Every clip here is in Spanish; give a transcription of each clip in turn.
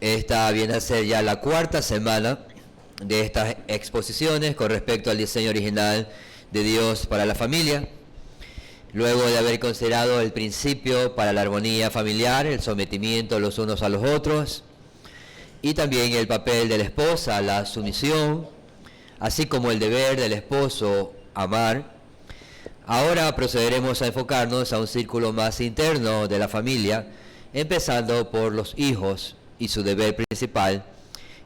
Esta viene a ser ya la cuarta semana de estas exposiciones con respecto al diseño original de Dios para la familia. Luego de haber considerado el principio para la armonía familiar, el sometimiento los unos a los otros, y también el papel de la esposa, la sumisión, así como el deber del esposo, amar. Ahora procederemos a enfocarnos a un círculo más interno de la familia, empezando por los hijos y su deber principal,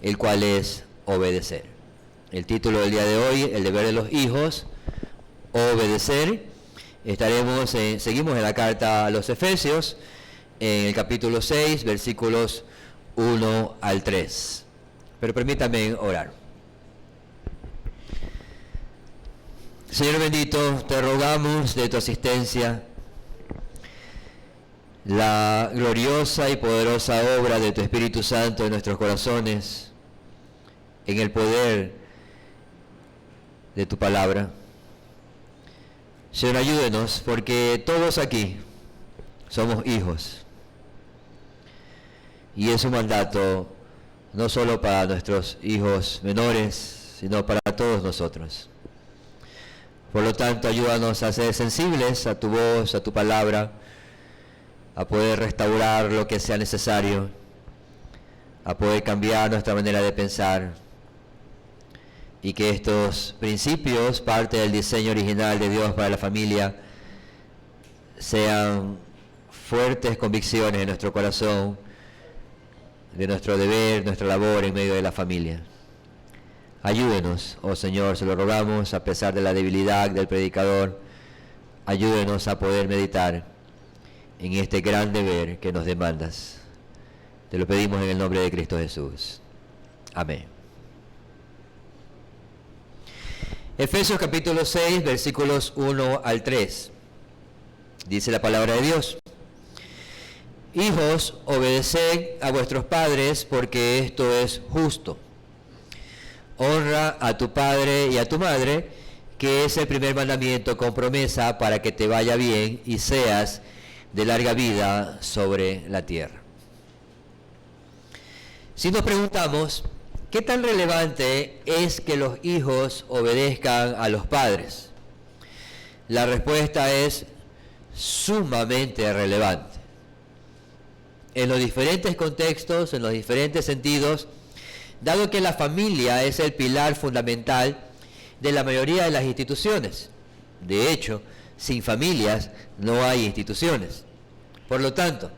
el cual es obedecer. El título del día de hoy, el deber de los hijos, obedecer. Seguimos en la carta a los Efesios, en el capítulo 6, versículos 1 al 3. Pero permítanme orar. Señor bendito, te rogamos de tu asistencia, la gloriosa y poderosa obra de tu Espíritu Santo en nuestros corazones, en el poder de tu palabra. Señor, ayúdenos, porque todos aquí somos hijos. Y es un mandato no solo para nuestros hijos menores, sino para todos nosotros. Por lo tanto, ayúdanos a ser sensibles a tu voz, a tu palabra, a poder restaurar lo que sea necesario, a poder cambiar nuestra manera de pensar, y que estos principios, parte del diseño original de Dios para la familia, sean fuertes convicciones en nuestro corazón, de nuestro deber, nuestra labor en medio de la familia. Ayúdenos, oh Señor, se lo rogamos, a pesar de la debilidad del predicador, ayúdenos a poder meditar en este gran deber que nos demandas. Te lo pedimos en el nombre de Cristo Jesús. Amén. Efesios capítulo 6, versículos 1 al 3. Dice la palabra de Dios: Hijos, obedeced a vuestros padres, porque esto es justo. Honra a tu padre y a tu madre, que es el primer mandamiento con promesa para que te vaya bien y seas de larga vida sobre la tierra. Si nos preguntamos, ¿qué tan relevante es que los hijos obedezcan a los padres? La respuesta es sumamente relevante. En los diferentes contextos, en los diferentes sentidos, dado que la familia es el pilar fundamental de la mayoría de las instituciones. De hecho, sin familias no hay instituciones. Por lo tanto,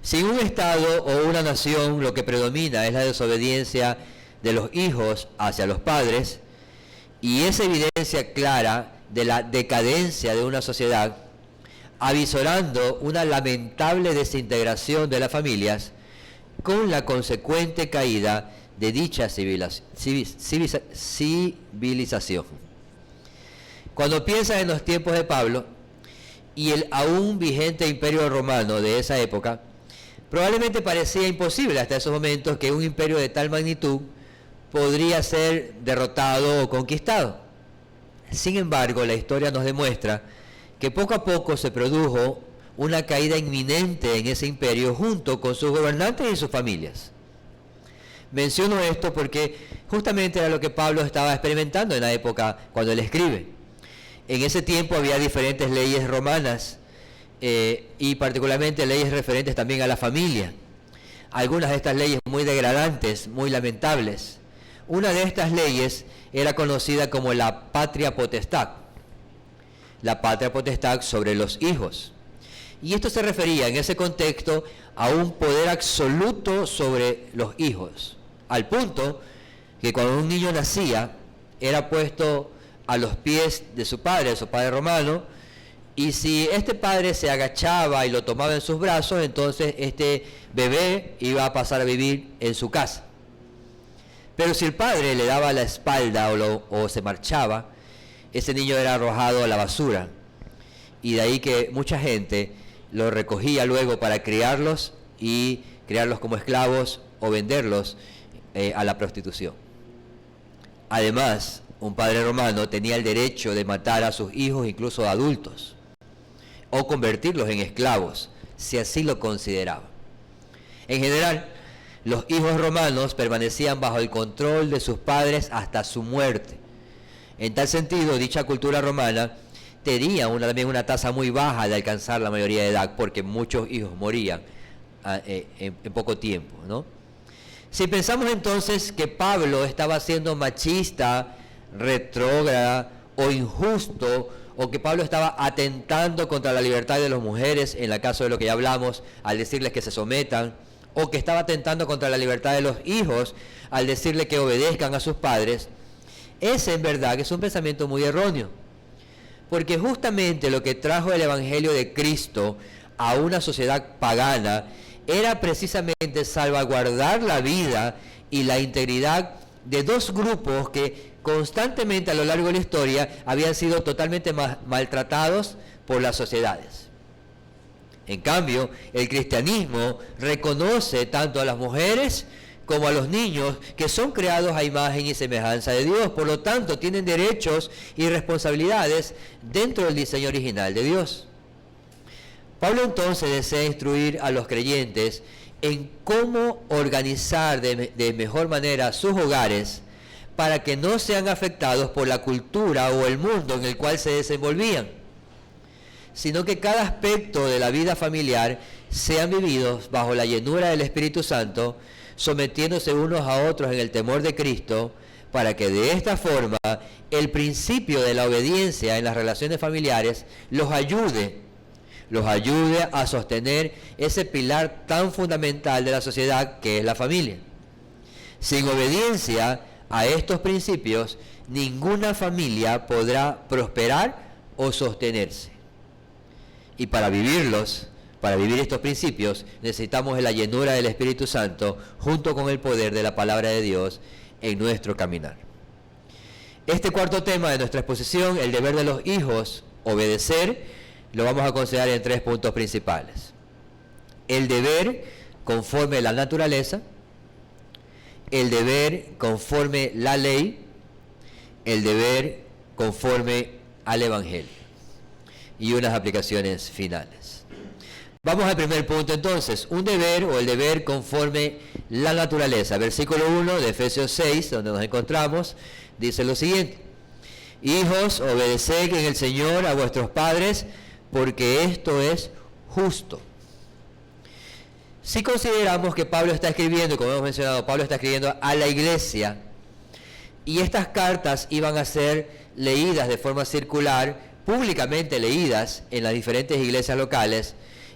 si en un Estado o una nación lo que predomina es la desobediencia de los hijos hacia los padres, y esa evidencia clara de la decadencia de una sociedad, avisorando una lamentable desintegración de las familias, con la consecuente caída de dicha civilización. Cuando piensas en los tiempos de Pablo y el aún vigente imperio romano de esa época, probablemente parecía imposible hasta esos momentos que un imperio de tal magnitud podría ser derrotado o conquistado. Sin embargo, la historia nos demuestra que poco a poco se produjo una caída inminente en ese imperio junto con sus gobernantes y sus familias. Menciono esto porque justamente era lo que Pablo estaba experimentando en la época cuando él escribe. En ese tiempo había diferentes leyes romanas y particularmente leyes referentes también a la familia. Algunas de estas leyes muy degradantes, muy lamentables. Una de estas leyes era conocida como la patria potestad. La patria potestad sobre los hijos. Y esto se refería en ese contexto a un poder absoluto sobre los hijos, al punto que cuando un niño nacía era puesto a los pies de su padre romano, y si este padre se agachaba y lo tomaba en sus brazos, entonces este bebé iba a pasar a vivir en su casa. Pero si el padre le daba la espalda o se marchaba, ese niño era arrojado a la basura, y de ahí que mucha gente lo recogía luego para criarlos y criarlos como esclavos o venderlos a la prostitución. Además, un padre romano tenía el derecho de matar a sus hijos, incluso adultos, o convertirlos en esclavos, si así lo consideraba. En general, Los hijos romanos permanecían bajo el control de sus padres hasta su muerte. En tal sentido, dicha cultura romana tenía también una tasa muy baja de alcanzar la mayoría de edad, porque muchos hijos morían en poco tiempo, ¿no? Si pensamos entonces que Pablo estaba siendo machista, retrógrada o injusto, o que Pablo estaba atentando contra la libertad de las mujeres, en el caso de lo que ya hablamos, al decirles que se sometan, o que estaba atentando contra la libertad de los hijos, al decirles que obedezcan a sus padres, ese en verdad que es un pensamiento muy erróneo. Porque justamente lo que trajo el Evangelio de Cristo a una sociedad pagana era precisamente salvaguardar la vida y la integridad de dos grupos que constantemente a lo largo de la historia habían sido totalmente maltratados por las sociedades. En cambio, el cristianismo reconoce tanto a las mujeres como a los niños que son creados a imagen y semejanza de Dios. Por lo tanto, tienen derechos y responsabilidades dentro del diseño original de Dios. Pablo entonces desea instruir a los creyentes en cómo organizar de mejor manera sus hogares para que no sean afectados por la cultura o el mundo en el cual se desenvolvían, sino que cada aspecto de la vida familiar sean vividos bajo la llenura del Espíritu Santo, sometiéndose unos a otros en el temor de Cristo, para que de esta forma el principio de la obediencia en las relaciones familiares los ayude a sostener ese pilar tan fundamental de la sociedad que es la familia. Sin obediencia a estos principios, ninguna familia podrá prosperar o sostenerse. Y para vivir estos principios, necesitamos la llenura del Espíritu Santo junto con el poder de la palabra de Dios en nuestro caminar. Este cuarto tema de nuestra exposición, el deber de los hijos, obedecer, lo vamos a considerar en 3 puntos principales. El deber conforme a la naturaleza, el deber conforme la ley, el deber conforme al Evangelio. Y unas aplicaciones finales. Vamos al primer punto entonces, un deber o el deber conforme la naturaleza. Versículo 1 de Efesios 6, donde nos encontramos, dice lo siguiente: hijos, obedeced en el Señor a vuestros padres, porque esto es justo. Si consideramos que Pablo está escribiendo, como hemos mencionado, Pablo está escribiendo a la iglesia, y estas cartas iban a ser leídas de forma circular, públicamente leídas en las diferentes iglesias locales,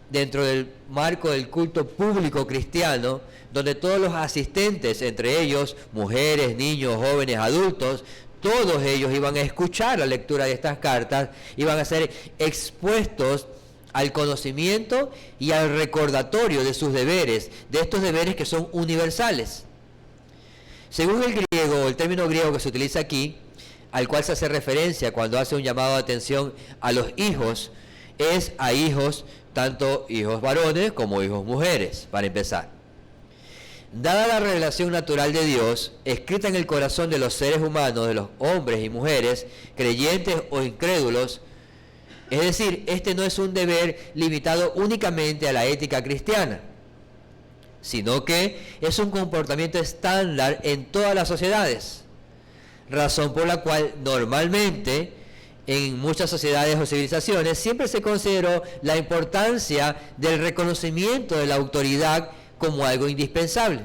dentro del marco del culto público cristiano, donde todos los asistentes, entre ellos mujeres, niños, jóvenes, adultos, todos ellos iban a escuchar la lectura de estas cartas, iban a ser expuestos al conocimiento y al recordatorio de sus deberes, de estos deberes que son universales. Según el griego, el término griego que se utiliza aquí, al cual se hace referencia cuando hace un llamado de atención a los hijos, es a hijos, tanto hijos varones como hijos mujeres, para empezar. Dada la revelación natural de Dios, escrita en el corazón de los seres humanos, de los hombres y mujeres, creyentes o incrédulos, es decir, este no es un deber limitado únicamente a la ética cristiana, sino que es un comportamiento estándar en todas las sociedades, razón por la cual normalmente en muchas sociedades o civilizaciones siempre se consideró la importancia del reconocimiento de la autoridad como algo indispensable.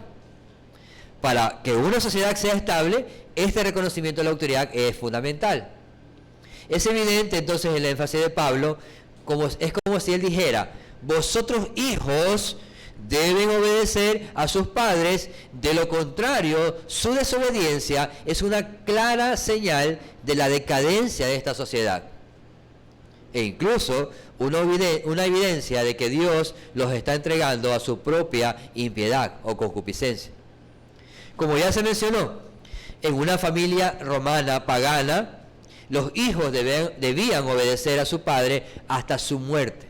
Para que una sociedad sea estable, este reconocimiento de la autoridad es fundamental. Es evidente entonces el énfasis de Pablo, es como si él dijera: vosotros hijos deben obedecer a sus padres, de lo contrario, su desobediencia es una clara señal de la decadencia de esta sociedad. E incluso una evidencia de que Dios los está entregando a su propia impiedad o concupiscencia. Como ya se mencionó, en una familia romana pagana, los hijos debían obedecer a su padre hasta su muerte,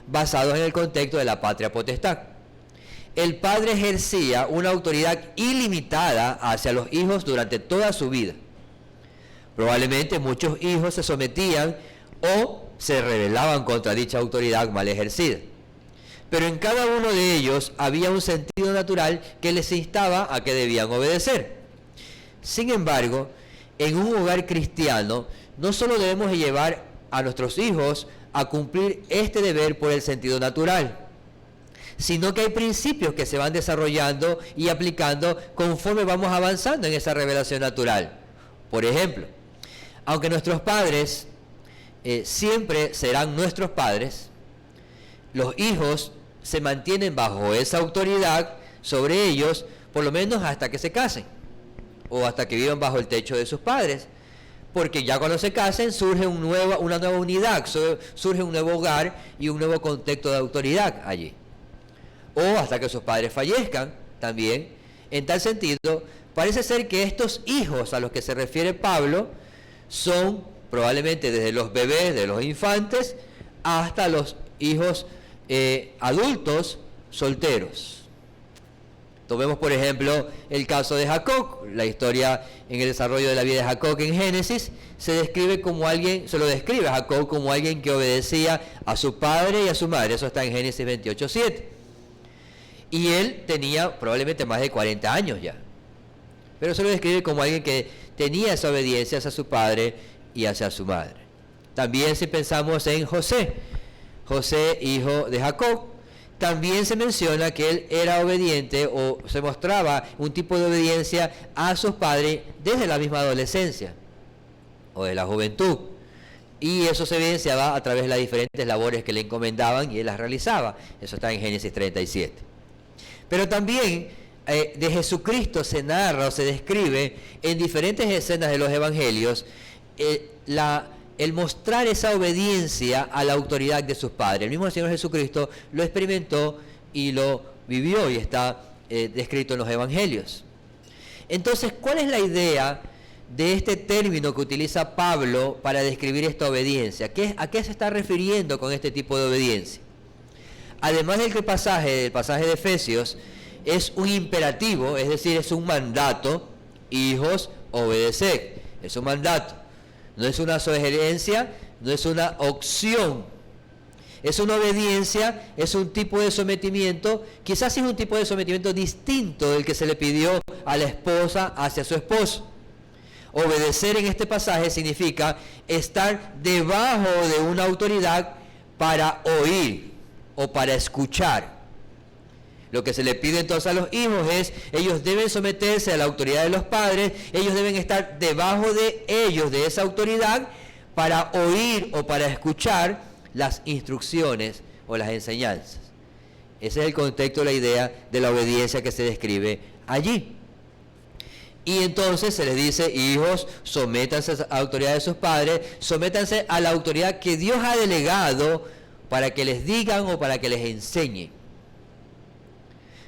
basados en el contexto de la patria potestad. El padre ejercía una autoridad ilimitada hacia los hijos durante toda su vida. Probablemente muchos hijos se sometían o se rebelaban contra dicha autoridad mal ejercida. pero en cada uno de ellos había un sentido natural que les instaba a que debían obedecer. Sin embargo, en un hogar cristiano, no solo debemos llevar a nuestros hijos a cumplir este deber por el sentido natural, sino que hay principios que se van desarrollando y aplicando conforme vamos avanzando en esa revelación natural. Por ejemplo, aunque nuestros padres siempre serán nuestros padres, los hijos se mantienen bajo esa autoridad sobre ellos, por lo menos hasta que se casen, o hasta que vivan bajo el techo de sus padres, porque ya cuando se casen surge una nueva unidad, surge un nuevo hogar y un nuevo contexto de autoridad allí. O hasta que sus padres fallezcan también. En tal sentido, parece ser que estos hijos a los que se refiere Pablo son probablemente desde los bebés, de los infantes, hasta los hijos adultos solteros. Tomemos por ejemplo el caso de Jacob. La historia en el desarrollo de la vida de Jacob en Génesis se lo describe a Jacob como alguien que obedecía a su padre y a su madre. Eso está en Génesis 28:7. Y él tenía probablemente más de 40 años ya. Pero se lo describe como alguien que tenía esa obediencia hacia su padre y hacia su madre. También si pensamos en José, hijo de Jacob, también se menciona que él era obediente o se mostraba un tipo de obediencia a sus padres desde la misma adolescencia o de la juventud. Y eso se evidenciaba a través de las diferentes labores que le encomendaban y él las realizaba. Eso está en Génesis 37. Pero también de Jesucristo se narra o se describe en diferentes escenas de los evangelios el mostrar esa obediencia a la autoridad de sus padres. El mismo Señor Jesucristo lo experimentó y lo vivió y está descrito en los evangelios. Entonces, ¿cuál es la idea de este término que utiliza Pablo para describir esta obediencia? ¿A qué se está refiriendo con este tipo de obediencia? Además del pasaje de Efesios, es un imperativo, es decir, es un mandato: hijos, obedeced. Es un mandato. No es una sugerencia, no es una opción. Es una obediencia, es un tipo de sometimiento, quizás es un tipo de sometimiento distinto del que se le pidió a la esposa hacia su esposo. Obedecer en este pasaje significa estar debajo de una autoridad para oír o para escuchar. Lo que se le pide entonces a los hijos es, ellos deben someterse a la autoridad de los padres, ellos deben estar debajo de ellos, de esa autoridad, para oír o para escuchar las instrucciones o las enseñanzas. Ese es el contexto de la idea de la obediencia que se describe allí. Y entonces se les dice: hijos, sométanse a la autoridad de sus padres, sométanse a la autoridad que Dios ha delegado para que les digan o para que les enseñen.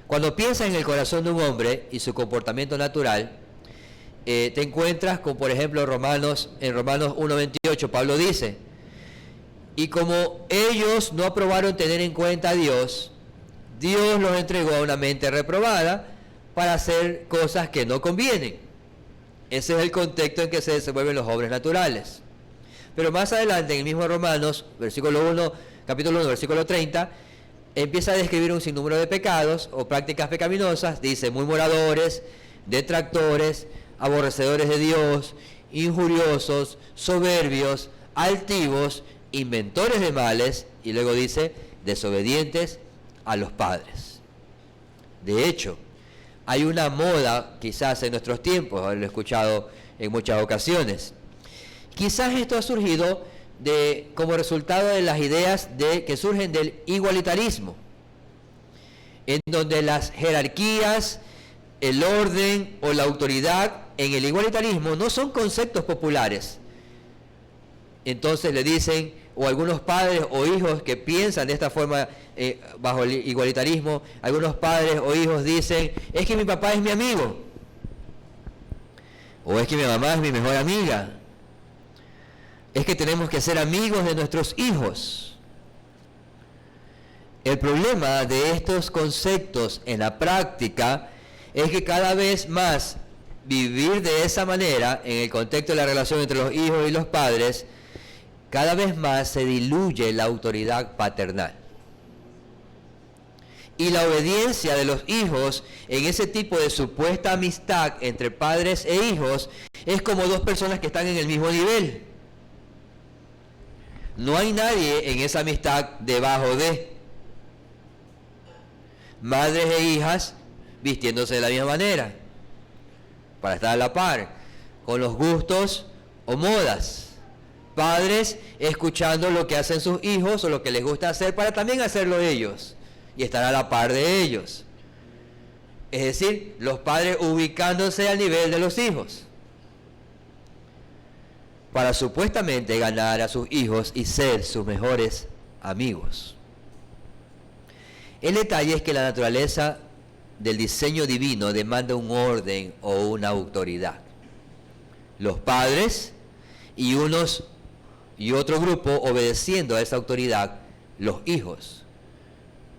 Cuando piensas en el corazón de un hombre y su comportamiento natural, te encuentras con, por ejemplo, en Romanos 1:28, Pablo dice: y como ellos no aprobaron tener en cuenta a Dios, Dios los entregó a una mente reprobada para hacer cosas que no convienen. Ese es el contexto en que se desenvuelven los hombres naturales. Pero más adelante, en el mismo Romanos, capítulo 1, versículo 30, empieza a describir un sinnúmero de pecados o prácticas pecaminosas. Dice: murmuradores, detractores, aborrecedores de Dios, injuriosos, soberbios, altivos, inventores de males, y luego dice: desobedientes a los padres. De hecho, hay una moda, quizás en nuestros tiempos, lo he escuchado en muchas ocasiones. Quizás esto ha surgido como resultado de las ideas que surgen del igualitarismo, en donde las jerarquías, el orden o la autoridad en el igualitarismo no son conceptos populares. Entonces le dicen, o algunos padres o hijos que piensan de esta forma bajo el igualitarismo, algunos padres o hijos dicen: es que mi papá es mi amigo, o es que mi mamá es mi mejor amiga. Es que tenemos que ser amigos de nuestros hijos. El problema de estos conceptos en la práctica es que cada vez más vivir de esa manera, en el contexto de la relación entre los hijos y los padres, cada vez más se diluye la autoridad paternal. Y la obediencia de los hijos en ese tipo de supuesta amistad entre padres e hijos es como dos personas que están en el mismo nivel. No hay nadie en esa amistad debajo de. Madres e hijas vistiéndose de la misma manera, para estar a la par, con los gustos o modas. Padres escuchando lo que hacen sus hijos o lo que les gusta hacer para también hacerlo ellos y estar a la par de ellos. Es decir, los padres ubicándose al nivel de los hijos para supuestamente ganar a sus hijos y ser sus mejores amigos. El detalle es que la naturaleza del diseño divino demanda un orden o una autoridad. Los padres y otro grupo obedeciendo a esa autoridad, los hijos.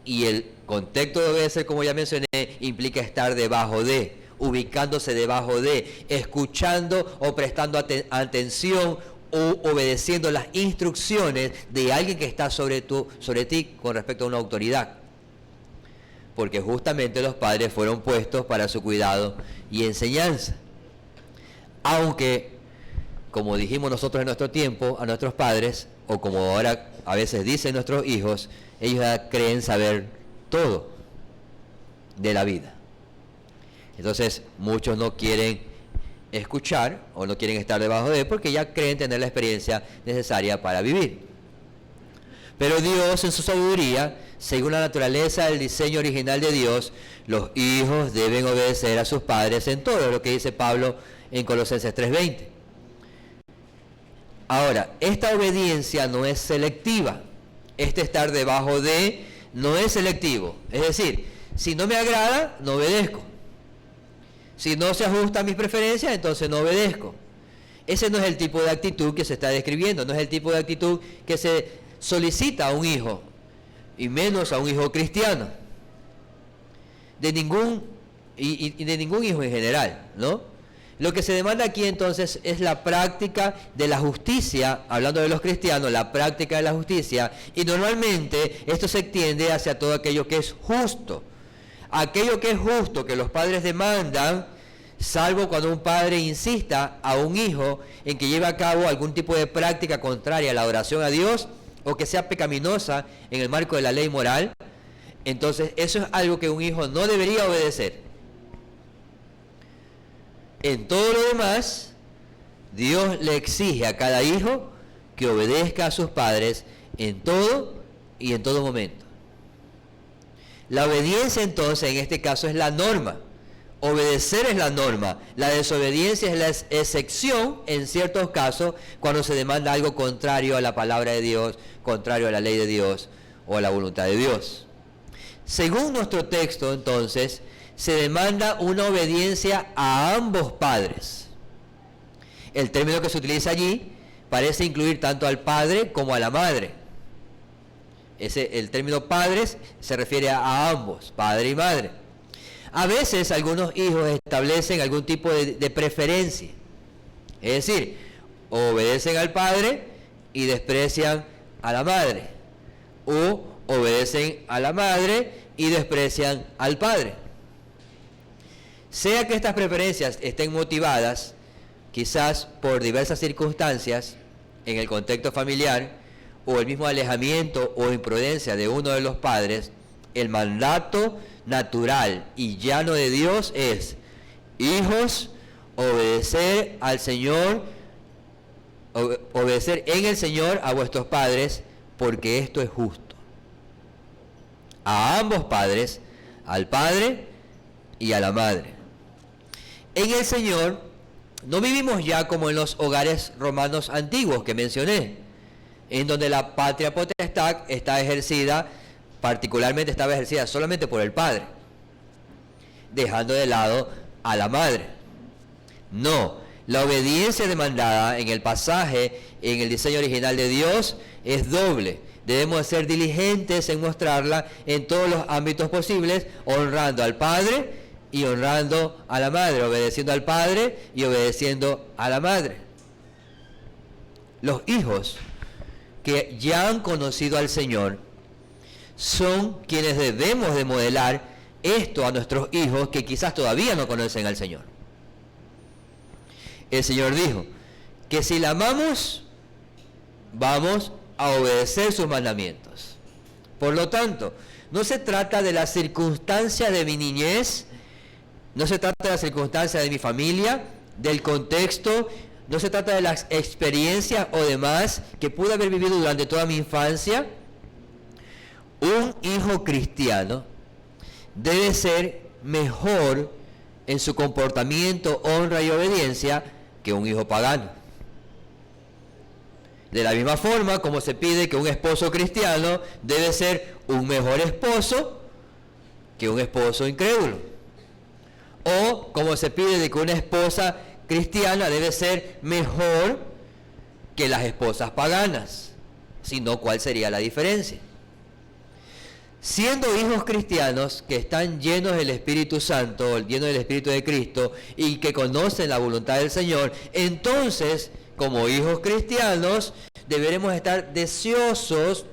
Y el contexto de obedecer, como ya mencioné, implica estar debajo de, ubicándose debajo de, escuchando o prestando atención o obedeciendo las instrucciones de alguien que está sobre ti con respecto a una autoridad. Porque justamente los padres fueron puestos para su cuidado y enseñanza. Aunque, como dijimos nosotros en nuestro tiempo, a nuestros padres, o como ahora a veces dicen nuestros hijos, ellos ya creen saber todo de la vida. Entonces, muchos no quieren escuchar o no quieren estar debajo de él porque ya creen tener la experiencia necesaria para vivir. Pero Dios, en su sabiduría, según la naturaleza del diseño original de Dios, los hijos deben obedecer a sus padres en todo, lo que dice Pablo en Colosenses 3:20. Ahora, esta obediencia no es selectiva. Este estar debajo de no es selectivo. Es decir, si no me agrada, no obedezco. Si no se ajusta a mis preferencias, entonces no obedezco. Ese no es el tipo de actitud que se está describiendo, no es el tipo de actitud que se solicita a un hijo, y menos a un hijo cristiano. De ningún hijo en general, ¿no? Lo que se demanda aquí entonces es la práctica de la justicia, hablando de los cristianos, la práctica de la justicia, y normalmente esto se extiende hacia todo aquello que es justo. Aquello que es justo que los padres demandan, salvo cuando un padre insista a un hijo en que lleve a cabo algún tipo de práctica contraria a la adoración a Dios o que sea pecaminosa en el marco de la ley moral, entonces eso es algo que un hijo no debería obedecer. En todo lo demás, Dios le exige a cada hijo que obedezca a sus padres en todo y en todo momento. La obediencia entonces en este caso es la norma. Obedecer es la norma. La desobediencia es la excepción en ciertos casos cuando se demanda algo contrario a la palabra de Dios, contrario a la ley de Dios o a la voluntad de Dios. Según nuestro texto entonces, se demanda una obediencia a ambos padres. El término que se utiliza allí parece incluir tanto al padre como a la madre. El término padres se refiere a ambos, padre y madre. A veces algunos hijos establecen algún tipo de preferencia. Es decir, obedecen al padre y desprecian a la madre. O obedecen a la madre y desprecian al padre. Sea que estas preferencias estén motivadas, quizás por diversas circunstancias, en el contexto familiar, o el mismo alejamiento o imprudencia de uno de los padres, el mandato natural y llano de Dios es: hijos, obedecer al Señor, obedecer en el Señor a vuestros padres, porque esto es justo. A ambos padres, al padre y a la madre. En el Señor no vivimos ya como en los hogares romanos antiguos que mencioné, en donde la patria potestad estaba ejercida solamente por el padre, dejando de lado a la madre. No, la obediencia demandada en el pasaje, en el diseño original de Dios, es doble. Debemos ser diligentes en mostrarla en todos los ámbitos posibles, honrando al padre y honrando a la madre, obedeciendo al padre y obedeciendo a la madre. Los hijos que ya han conocido al Señor son quienes debemos de modelar esto a nuestros hijos que quizás todavía no conocen al Señor. El Señor dijo que si la amamos, vamos a obedecer sus mandamientos. Por lo tanto, no se trata de las circunstancias de mi niñez, no se trata de las circunstancias de mi familia, del contexto, no se trata de las experiencias o demás que pude haber vivido durante toda mi infancia. Un hijo cristiano debe ser mejor en su comportamiento, honra y obediencia que un hijo pagano. De la misma forma como se pide que un esposo cristiano debe ser un mejor esposo que un esposo incrédulo. O como se pide de que una esposa cristiana debe ser mejor que las esposas paganas. Si no, ¿cuál sería la diferencia? Siendo hijos cristianos que están llenos del Espíritu Santo, llenos del Espíritu de Cristo y que conocen la voluntad del Señor, entonces, como hijos cristianos, deberemos estar deseosos,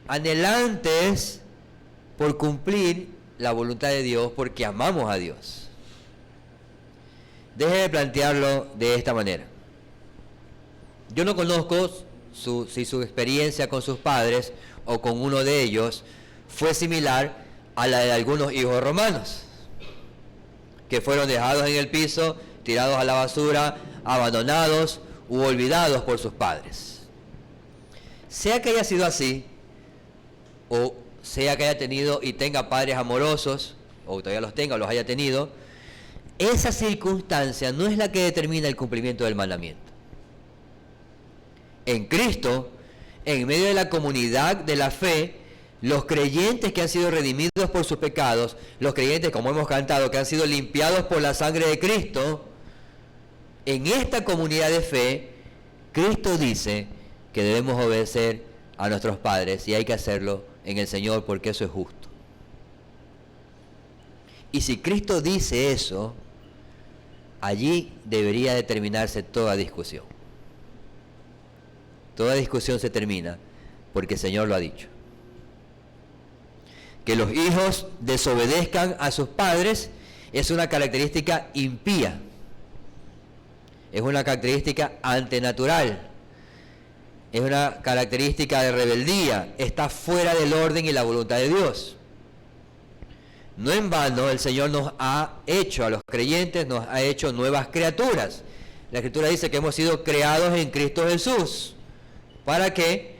anhelantes por cumplir la voluntad de Dios porque amamos a Dios. Deje de plantearlo de esta manera. Yo no conozco si su experiencia con sus padres o con uno de ellos fue similar a la de algunos hijos romanos, que fueron dejados en el piso, tirados a la basura, abandonados u olvidados por sus padres. Sea que haya sido así, o sea que haya tenido y tenga padres amorosos, o todavía los tenga o los haya tenido, esa circunstancia no es la que determina el cumplimiento del mandamiento. En Cristo, en medio de la comunidad de la fe, los creyentes que han sido redimidos por sus pecados, los creyentes, como hemos cantado, que han sido limpiados por la sangre de Cristo, en esta comunidad de fe, Cristo dice que debemos obedecer a nuestros padres y hay que hacerlo en el Señor porque eso es justo. Y si Cristo dice eso, allí debería determinarse toda discusión. Toda discusión se termina porque el Señor lo ha dicho. Que los hijos desobedezcan a sus padres es una característica impía. Es una característica antinatural. Es una característica de rebeldía. Está fuera del orden y la voluntad de Dios. No en vano el Señor nos ha hecho, a los creyentes, nos ha hecho nuevas criaturas. La Escritura dice que hemos sido creados en Cristo Jesús. ¿Para qué?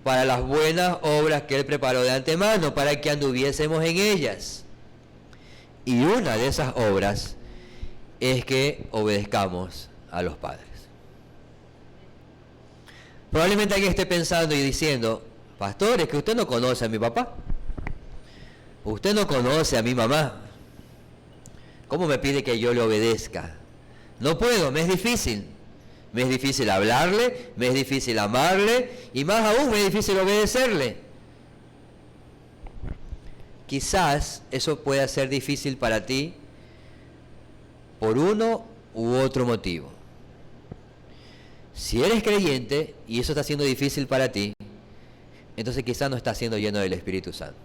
Para las buenas obras que Él preparó de antemano, para que anduviésemos en ellas. Y una de esas obras es que obedezcamos a los padres. Probablemente alguien esté pensando y diciendo, pastor, es que usted no conoce a mi papá. Usted no conoce a mi mamá. ¿Cómo me pide que yo le obedezca? No puedo, me es difícil. Me es difícil hablarle, me es difícil amarle y más aún me es difícil obedecerle. Quizás eso pueda ser difícil para ti por uno u otro motivo. Si eres creyente y eso está siendo difícil para ti, entonces quizás no estás siendo lleno del Espíritu Santo.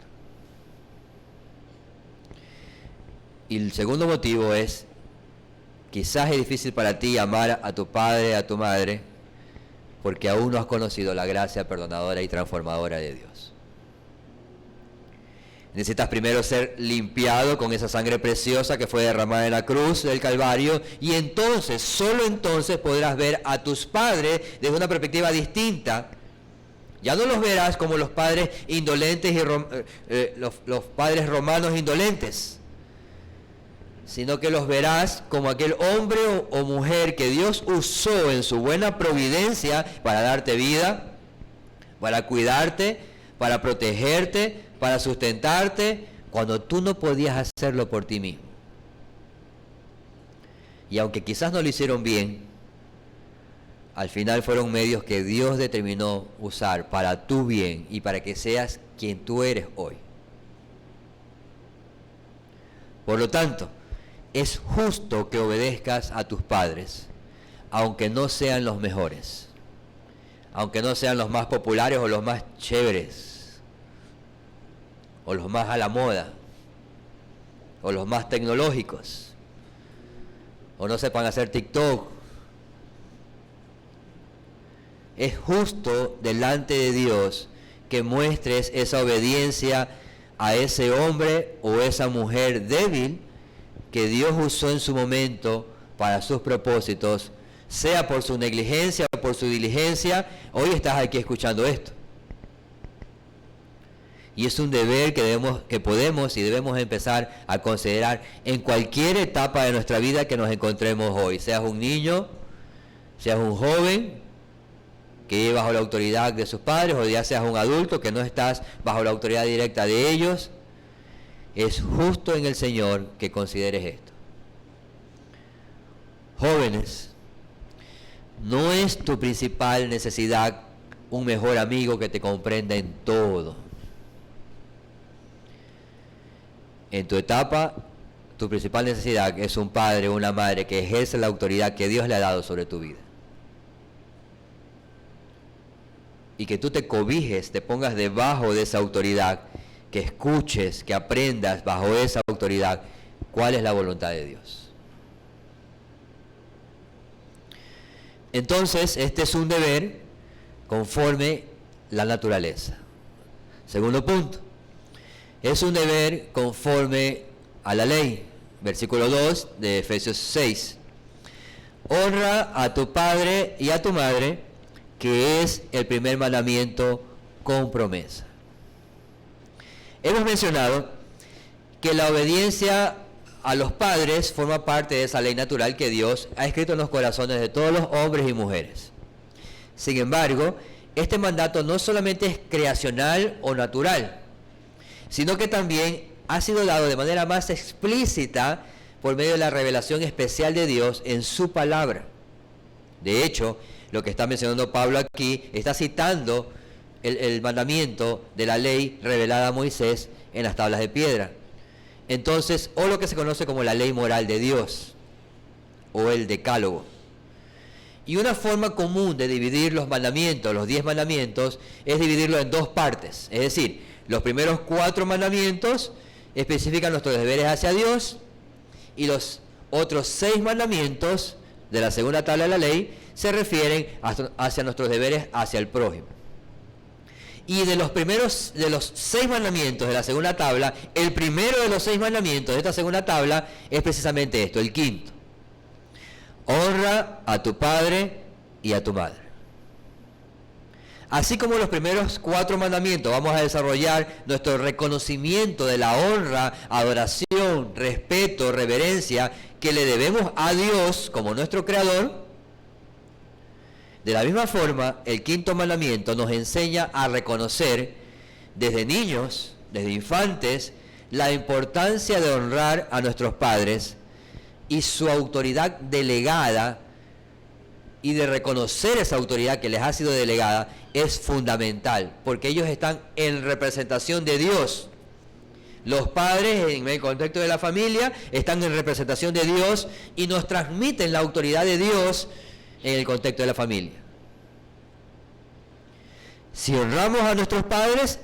Y el segundo motivo es, quizás es difícil para ti amar a tu padre, a tu madre, porque aún no has conocido la gracia perdonadora y transformadora de Dios. Necesitas primero ser limpiado con esa sangre preciosa que fue derramada en la cruz del Calvario, y entonces, solo entonces podrás ver a tus padres desde una perspectiva distinta. Ya no los verás como los padres indolentes y los padres romanos indolentes, sino que los verás como aquel hombre o mujer que Dios usó en su buena providencia para darte vida, para cuidarte, para protegerte, para sustentarte, cuando tú no podías hacerlo por ti mismo. Y aunque quizás no lo hicieron bien, al final fueron medios que Dios determinó usar para tu bien y para que seas quien tú eres hoy. Por lo tanto, es justo que obedezcas a tus padres, aunque no sean los mejores, aunque no sean los más populares o los más chéveres. o los más a la moda, o los más tecnológicos, o no sepan hacer TikTok. Es justo delante de Dios que muestres esa obediencia a ese hombre o esa mujer débil que Dios usó en su momento para sus propósitos, sea por su negligencia o por su diligencia. Hoy estás aquí escuchando esto. Y es un deber que podemos y debemos empezar a considerar en cualquier etapa de nuestra vida que nos encontremos hoy. Seas un niño, seas un joven que vive bajo la autoridad de sus padres, o ya seas un adulto que no estás bajo la autoridad directa de ellos. Es justo en el Señor que consideres esto. Jóvenes, no es tu principal necesidad un mejor amigo que te comprenda en todo. En tu etapa, tu principal necesidad es un padre o una madre que ejerce la autoridad que Dios le ha dado sobre tu vida. Y que tú te cobijes, te pongas debajo de esa autoridad, que escuches, que aprendas bajo esa autoridad cuál es la voluntad de Dios. Entonces, este es un deber conforme la naturaleza. Segundo punto, es un deber conforme a la ley. Versículo 2 de Efesios 6. Honra a tu padre y a tu madre, que es el primer mandamiento con promesa. Hemos mencionado que la obediencia a los padres forma parte de esa ley natural que Dios ha escrito en los corazones de todos los hombres y mujeres. Sin embargo, este mandato no solamente es creacional o natural, sino que también ha sido dado de manera más explícita por medio de la revelación especial de Dios en su palabra. De hecho, lo que está mencionando Pablo aquí está citando el mandamiento de la ley revelada a Moisés en las tablas de piedra. Entonces, o lo que se conoce como la ley moral de Dios, o el decálogo. Y una forma común de dividir los mandamientos, los 10 mandamientos, es dividirlo en dos partes. Es decir, los primeros 4 mandamientos especifican nuestros deberes hacia Dios, y los otros 6 mandamientos de la segunda tabla de la ley se refieren hacia nuestros deberes hacia el prójimo. Y de los 6 mandamientos de la segunda tabla, el primero de los 6 mandamientos de esta segunda tabla es precisamente esto, el quinto. Honra a tu padre y a tu madre. Así como los primeros 4 mandamientos, vamos a desarrollar nuestro reconocimiento de la honra, adoración, respeto, reverencia que le debemos a Dios como nuestro creador. De la misma forma, el quinto mandamiento nos enseña a reconocer desde niños, desde infantes, la importancia de honrar a nuestros padres y su autoridad delegada, y de reconocer esa autoridad que les ha sido delegada es fundamental, porque ellos están en representación de Dios. Los padres, en el contexto de la familia, están en representación de Dios y nos transmiten la autoridad de Dios en el contexto de la familia. Si honramos a nuestros padres,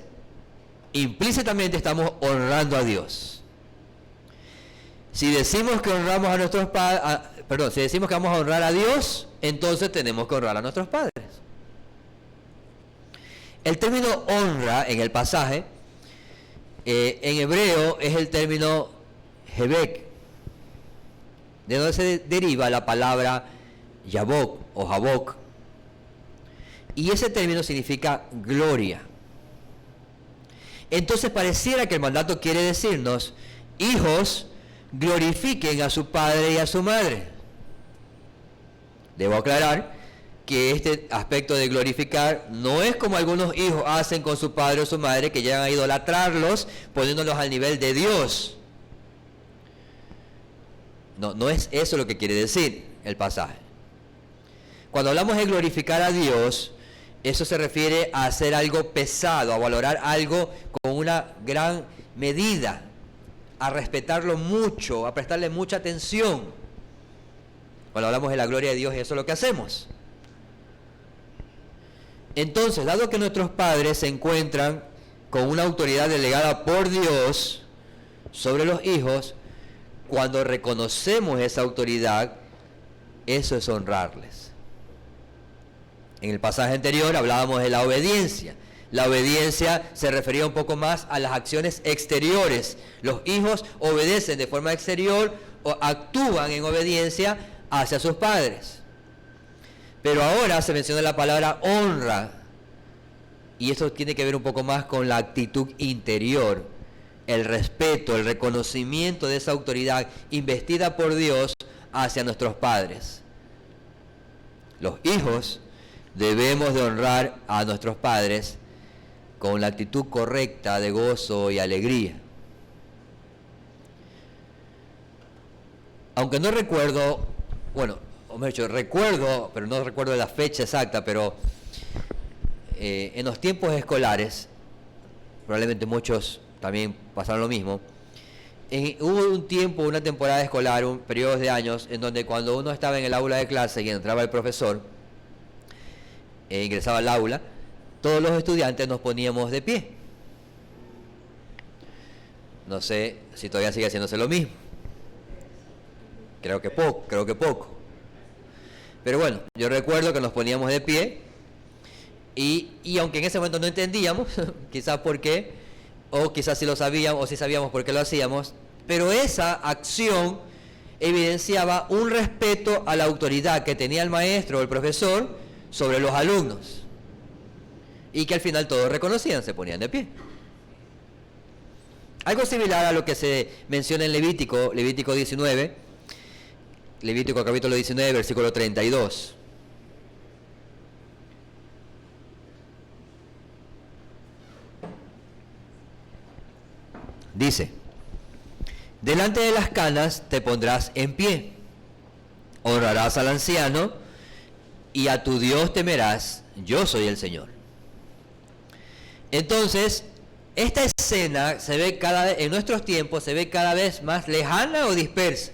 implícitamente estamos honrando a Dios. Si decimos que honramos a nuestros padres, si decimos que vamos a honrar a Dios, entonces tenemos que honrar a nuestros padres. El término honra en el pasaje, en hebreo, es el término hebek, de donde se deriva la palabra yabok o jabok. Y ese término significa gloria. Entonces pareciera que el mandato quiere decirnos: hijos, glorifiquen a su padre y a su madre. Debo aclarar que este aspecto de glorificar no es como algunos hijos hacen con su padre o su madre, que llegan a idolatrarlos poniéndolos al nivel de Dios. No es eso lo que quiere decir el pasaje. Cuando hablamos de glorificar a Dios, eso se refiere a hacer algo pesado, a valorar algo con una gran medida, a respetarlo mucho, a prestarle mucha atención. Cuando hablamos de la gloria de Dios, eso es lo que hacemos. Entonces, dado que nuestros padres se encuentran con una autoridad delegada por Dios sobre los hijos, cuando reconocemos esa autoridad, eso es honrarles. En el pasaje anterior hablábamos de la obediencia. La obediencia se refería un poco más a las acciones exteriores. Los hijos obedecen de forma exterior o actúan en obediencia hacia sus padres. Pero ahora se menciona la palabra honra, y esto tiene que ver un poco más con la actitud interior, el respeto, el reconocimiento de esa autoridad investida por Dios hacia nuestros padres. Los hijos debemos de honrar a nuestros padres con la actitud correcta de gozo y alegría. Aunque no recuerdo, recuerdo, pero no recuerdo la fecha exacta, pero en los tiempos escolares, probablemente muchos también pasaron lo mismo, hubo un tiempo, una temporada escolar, un periodo de años, en donde cuando uno estaba en el aula de clase y entraba el profesor, ingresaba al aula, todos los estudiantes nos poníamos de pie. No sé si todavía sigue haciéndose lo mismo. Creo que poco. Pero bueno, yo recuerdo que nos poníamos de pie y aunque en ese momento no entendíamos, quizás por qué, o quizás si lo sabíamos, o si sabíamos por qué lo hacíamos, pero esa acción evidenciaba un respeto a la autoridad que tenía el maestro o el profesor sobre los alumnos, y que al final todos reconocían, se ponían de pie. Algo similar a lo que se menciona en Levítico 19, Levítico capítulo 19, versículo 32. Dice: delante de las canas te pondrás en pie, honrarás al anciano y a tu Dios temerás, yo soy el Señor. Entonces, esta escena se ve en nuestros tiempos se ve cada vez más lejana o dispersa.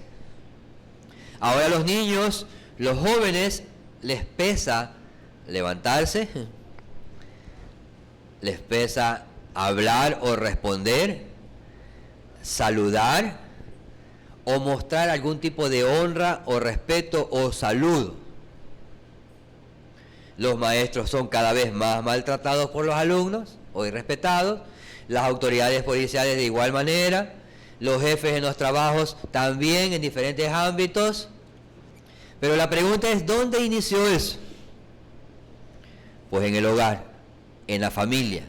Ahora los niños, los jóvenes, les pesa levantarse, les pesa hablar o responder, saludar o mostrar algún tipo de honra o respeto o saludo. Los maestros son cada vez más maltratados por los alumnos o irrespetados, las autoridades policiales de igual manera, los jefes en los trabajos también en diferentes ámbitos. Pero la pregunta es, ¿dónde inició eso? Pues en el hogar, en la familia,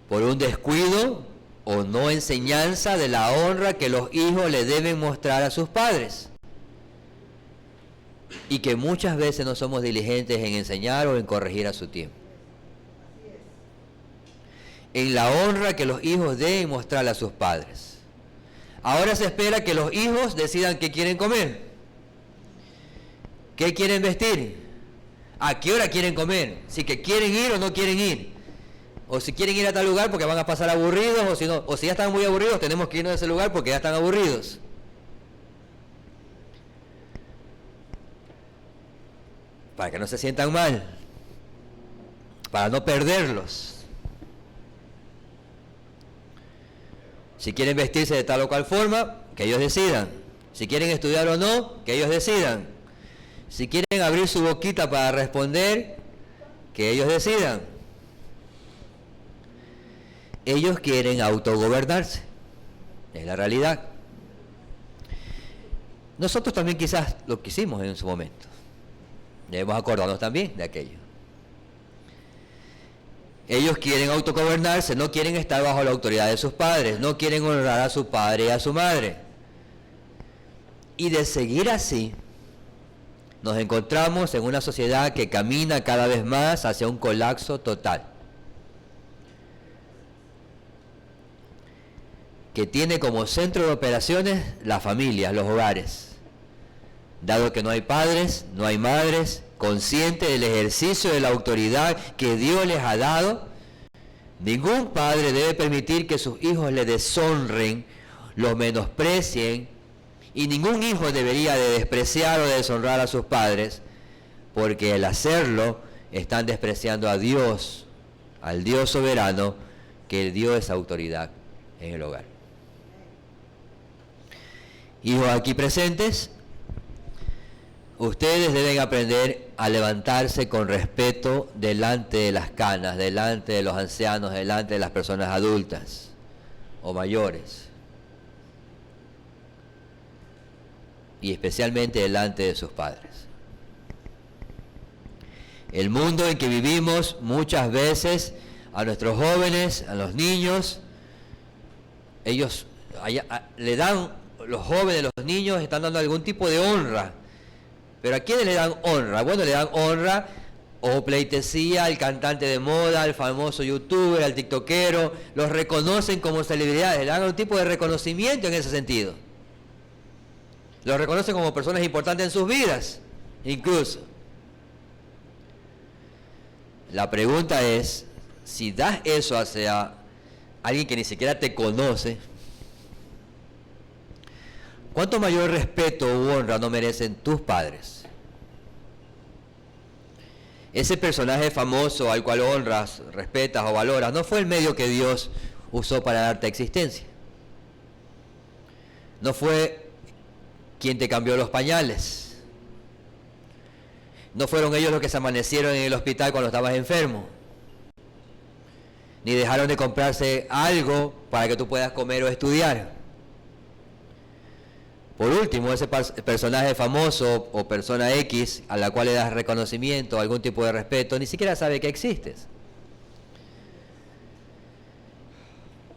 por un descuido o no enseñanza de la honra que los hijos le deben mostrar a sus padres, y que muchas veces no somos diligentes en enseñar o en corregir a su tiempo. En la honra que los hijos deben mostrarle a sus padres. Ahora se espera que los hijos decidan qué quieren comer, qué quieren vestir, a qué hora quieren comer, si que quieren ir o no quieren ir, o si quieren ir a tal lugar porque van a pasar aburridos, o si no, o si ya están muy aburridos, tenemos que irnos a ese lugar porque ya están aburridos. Para que no se sientan mal, para no perderlos. Si quieren vestirse de tal o cual forma, que ellos decidan. Si quieren estudiar o no, que ellos decidan. Si quieren abrir su boquita para responder, que ellos decidan. Ellos quieren autogobernarse, es la realidad. Nosotros también quizás lo quisimos en su momento. Debemos acordarnos también de aquello. Ellos quieren autogobernarse, no quieren estar bajo la autoridad de sus padres, no quieren honrar a su padre y a su madre. Y de seguir así, nos encontramos en una sociedad que camina cada vez más hacia un colapso total, que tiene como centro de operaciones las familias, los hogares. Dado que no hay padres, no hay madres conscientes del ejercicio de la autoridad que Dios les ha dado, ningún padre debe permitir que sus hijos le deshonren, los menosprecien, y ningún hijo debería de despreciar o de deshonrar a sus padres, porque al hacerlo están despreciando a Dios, al Dios soberano, que dio esa autoridad en el hogar. Hijos aquí presentes, ustedes deben aprender a levantarse con respeto delante de las canas, delante de los ancianos, delante de las personas adultas o mayores. Y especialmente delante de sus padres. El mundo en que vivimos muchas veces, a nuestros jóvenes, a los niños, ellos le dan, los jóvenes, los niños están dando algún tipo de honra. ¿Pero a quiénes le dan honra? Bueno, le dan honra o pleitesía al cantante de moda, al famoso youtuber, al tiktokero, los reconocen como celebridades, le dan un tipo de reconocimiento en ese sentido. Los reconocen como personas importantes en sus vidas, incluso. La pregunta es, si das eso hacia alguien que ni siquiera te conoce, ¿cuánto mayor respeto u honra no merecen tus padres? Ese personaje famoso al cual honras, respetas o valoras, no fue el medio que Dios usó para darte existencia. No fue quien te cambió los pañales. No fueron ellos los que se amanecieron en el hospital cuando estabas enfermo. Ni dejaron de comprarse algo para que tú puedas comer o estudiar. Por último, ese personaje famoso o persona X a la cual le das reconocimiento, algún tipo de respeto, ni siquiera sabe que existes.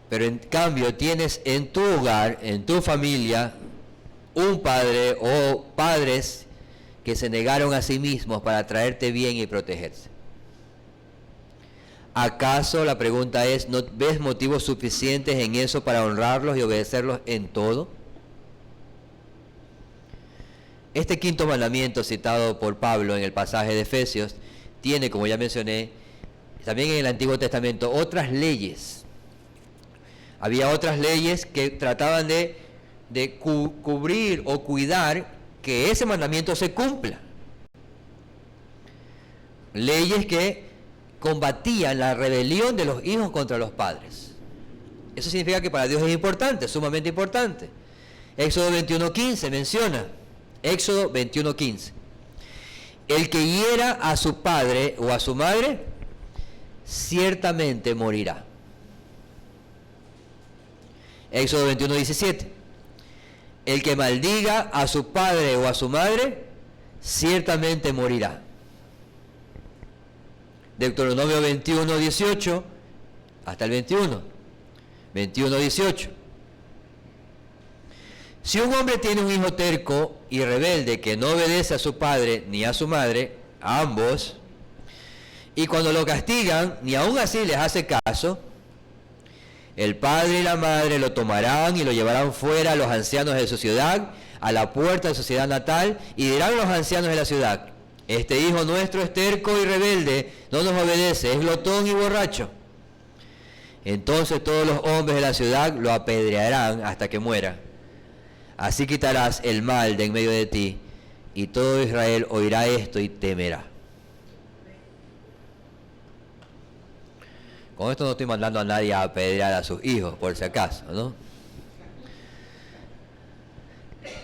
Pero en cambio tienes en tu hogar, en tu familia, un padre o padres que se negaron a sí mismos para traerte bien y protegerse. ¿Acaso, la pregunta es, no ves motivos suficientes en eso para honrarlos y obedecerlos en todo? Este quinto mandamiento citado por Pablo en el pasaje de Efesios tiene, como ya mencioné, también en el Antiguo Testamento otras leyes. Había otras leyes que trataban de cubrir o cuidar que ese mandamiento se cumpla. Leyes que combatían la rebelión de los hijos contra los padres. Eso significa que para Dios es importante, sumamente importante. Éxodo 21:15 menciona, Éxodo 21:15, el que hiera a su padre o a su madre, ciertamente morirá. Éxodo 21:17, el que maldiga a su padre o a su madre, ciertamente morirá. Deuteronomio 21:18 hasta el 21:18. Si un hombre tiene un hijo terco y rebelde que no obedece a su padre ni a su madre, a ambos, y cuando lo castigan, ni aún así les hace caso, el padre y la madre lo tomarán y lo llevarán fuera a los ancianos de su ciudad, a la puerta de su ciudad natal, y dirán los ancianos de la ciudad, este hijo nuestro es terco y rebelde, no nos obedece, es glotón y borracho. Entonces todos los hombres de la ciudad lo apedrearán hasta que muera. Así quitarás el mal de en medio de ti, y todo Israel oirá esto y temerá. Con esto no estoy mandando a nadie a apedrear a sus hijos, por si acaso, ¿no?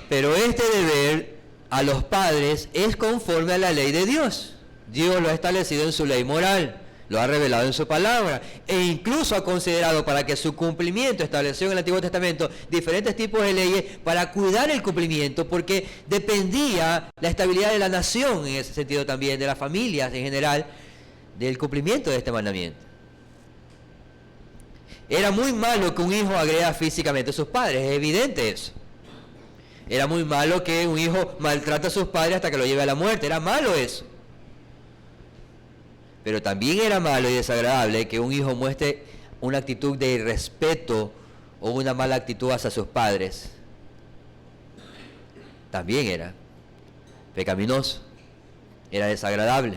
Pero este deber a los padres es conforme a la ley de Dios. Dios lo ha establecido en su ley moral, lo ha revelado en su palabra, e incluso ha considerado para que su cumplimiento, estableció en el Antiguo Testamento diferentes tipos de leyes para cuidar el cumplimiento, porque dependía la estabilidad de la nación, en ese sentido también, de las familias en general, del cumplimiento de este mandamiento. Era muy malo que un hijo agreda físicamente a sus padres, es evidente eso. Era muy malo que un hijo maltrate a sus padres hasta que lo lleve a la muerte, era malo eso. Pero también era malo y desagradable que un hijo muestre una actitud de irrespeto o una mala actitud hacia sus padres. También era pecaminoso, era desagradable.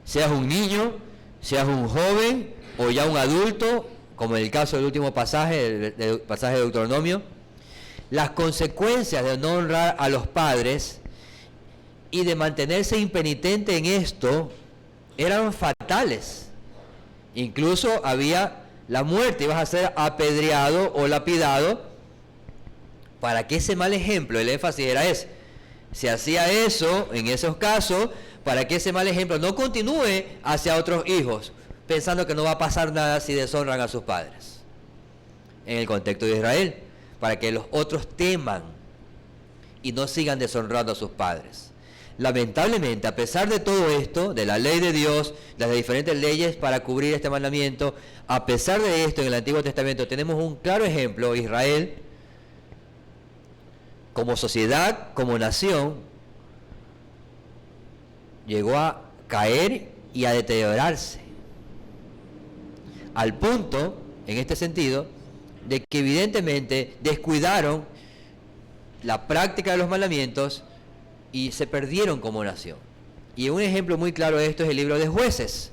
Seas un niño, seas un joven o ya un adulto, como en el caso del último pasaje, del pasaje de Deuteronomio, las consecuencias de no honrar a los padres y de mantenerse impenitente en esto eran fatales. Incluso había la muerte, ibas a ser apedreado o lapidado, para que ese mal ejemplo, el énfasis era ese, se hacía eso en esos casos, para que ese mal ejemplo no continúe hacia otros hijos, pensando que no va a pasar nada si deshonran a sus padres. En el contexto de Israel, para que los otros teman y no sigan deshonrando a sus padres. Lamentablemente, a pesar de todo esto, de la ley de Dios, de las diferentes leyes para cubrir este mandamiento, a pesar de esto, en el Antiguo Testamento tenemos un claro ejemplo: Israel, como sociedad, como nación, llegó a caer y a deteriorarse, al punto, en este sentido, de que evidentemente descuidaron la práctica de los mandamientos y se perdieron como nación. Y un ejemplo muy claro de esto es el libro de Jueces.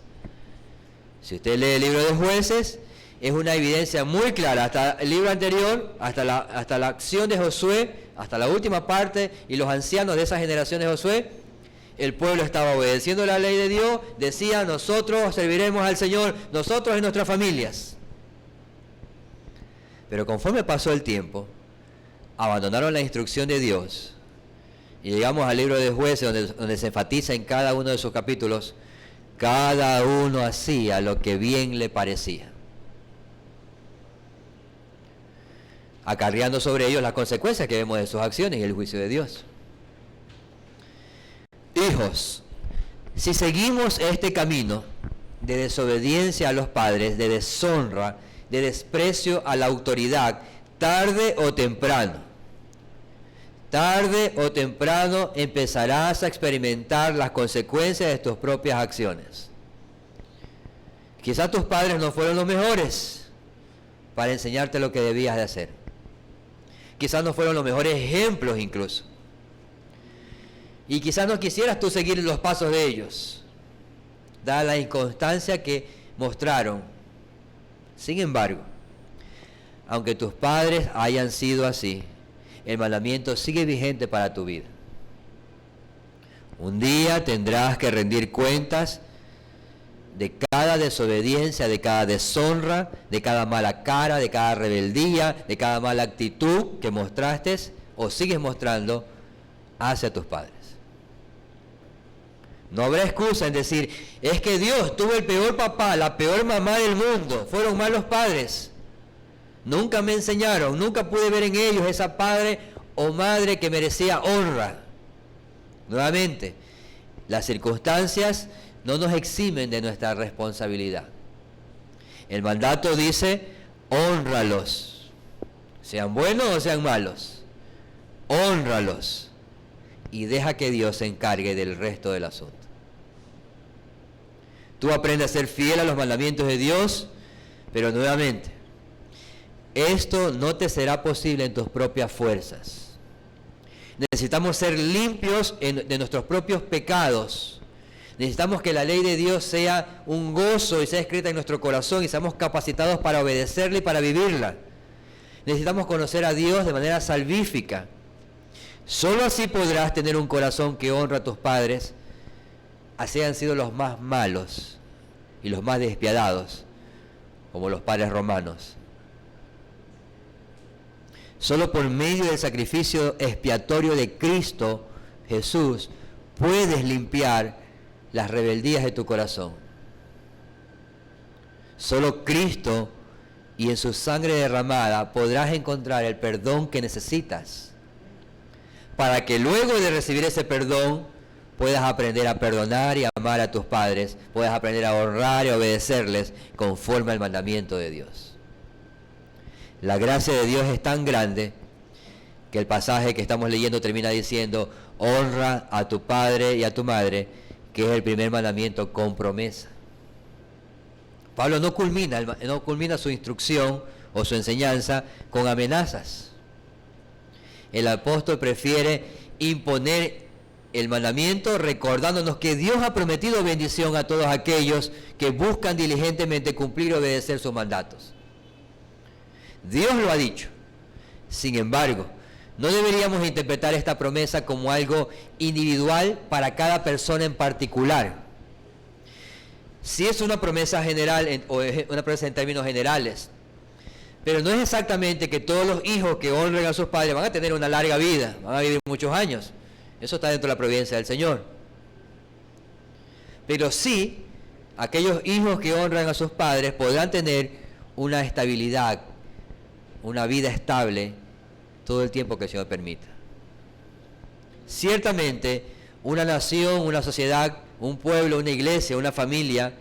Si usted lee el libro de Jueces, es una evidencia muy clara, hasta el libro anterior, hasta la acción de Josué, hasta la última parte, y los ancianos de esa generación de Josué, el pueblo estaba obedeciendo la ley de Dios, decía: nosotros serviremos al Señor, nosotros y nuestras familias. Pero conforme pasó el tiempo, abandonaron la instrucción de Dios, y llegamos al libro de Jueces, donde se enfatiza en cada uno de sus capítulos: cada uno hacía lo que bien le parecía, acarreando sobre ellos las consecuencias que vemos de sus acciones y el juicio de Dios. Hijos, si seguimos este camino de desobediencia a los padres, de deshonra, de desprecio a la autoridad, tarde o temprano empezarás a experimentar las consecuencias de tus propias acciones. Quizás tus padres no fueron los mejores para enseñarte lo que debías de hacer. Quizás no fueron los mejores ejemplos incluso. Y quizás no quisieras tú seguir los pasos de ellos, dada la inconstancia que mostraron. Sin embargo, aunque tus padres hayan sido así, el mandamiento sigue vigente para tu vida. Un día tendrás que rendir cuentas de cada desobediencia, de cada deshonra, de cada mala cara, de cada rebeldía, de cada mala actitud que mostraste o sigues mostrando hacia tus padres. No habrá excusa en decir: es que Dios tuvo el peor papá, la peor mamá del mundo, fueron malos padres. Nunca me enseñaron, nunca pude ver en ellos esa padre o madre que merecía honra. Nuevamente, las circunstancias no nos eximen de nuestra responsabilidad. El mandato dice: hónralos, sean buenos o sean malos, hónralos, y deja que Dios se encargue del resto del asunto. Tú aprendes a ser fiel a los mandamientos de Dios, pero nuevamente, esto no te será posible en tus propias fuerzas. Necesitamos ser limpios de nuestros propios pecados. Necesitamos que la ley de Dios sea un gozo y sea escrita en nuestro corazón y seamos capacitados para obedecerla y para vivirla. Necesitamos conocer a Dios de manera salvífica. Solo así podrás tener un corazón que honra a tus padres, así han sido los más malos y los más despiadados, como los padres romanos. Solo por medio del sacrificio expiatorio de Cristo Jesús puedes limpiar las rebeldías de tu corazón. Solo Cristo y en su sangre derramada podrás encontrar el perdón que necesitas, para que luego de recibir ese perdón puedas aprender a perdonar y amar a tus padres, puedas aprender a honrar y obedecerles conforme al mandamiento de Dios. La gracia de Dios es tan grande que el pasaje que estamos leyendo termina diciendo: honra a tu padre y a tu madre, que es el primer mandamiento con promesa. Pablo no culmina su instrucción o su enseñanza con amenazas. El apóstol prefiere imponer el mandamiento recordándonos que Dios ha prometido bendición a todos aquellos que buscan diligentemente cumplir y obedecer sus mandatos. Dios lo ha dicho. Sin embargo, no deberíamos interpretar esta promesa como algo individual para cada persona en particular, Sí es una promesa general, o es una promesa en términos generales, pero no es exactamente que todos los hijos que honren a sus padres van a tener una larga vida, van a vivir muchos años. Eso está dentro de la providencia del Señor. Pero sí, aquellos hijos que honran a sus padres podrán tener una estabilidad, una vida estable, todo el tiempo que el Señor permita. Ciertamente, una nación, una sociedad, un pueblo, una iglesia, una familia,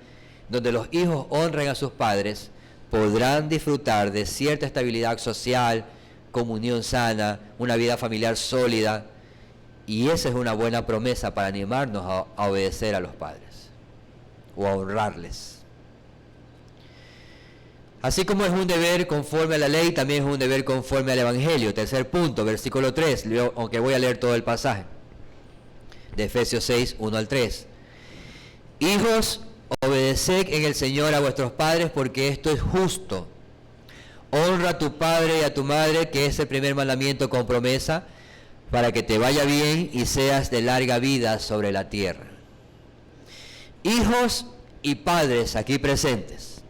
donde los hijos honren a sus padres, podrán disfrutar de cierta estabilidad social, comunión sana, una vida familiar sólida, y esa es una buena promesa para animarnos a obedecer a los padres o a honrarles. Así como es un deber conforme a la ley, también es un deber conforme al Evangelio. Tercer punto, versículo 3, aunque voy a leer todo el pasaje, de Efesios 6, 1 al 3. Hijos, obedeced en el Señor a vuestros padres, porque esto es justo. Honra a tu padre y a tu madre, que es el primer mandamiento con promesa, para que te vaya bien y seas de larga vida sobre la tierra. Hijos y padres aquí presentes,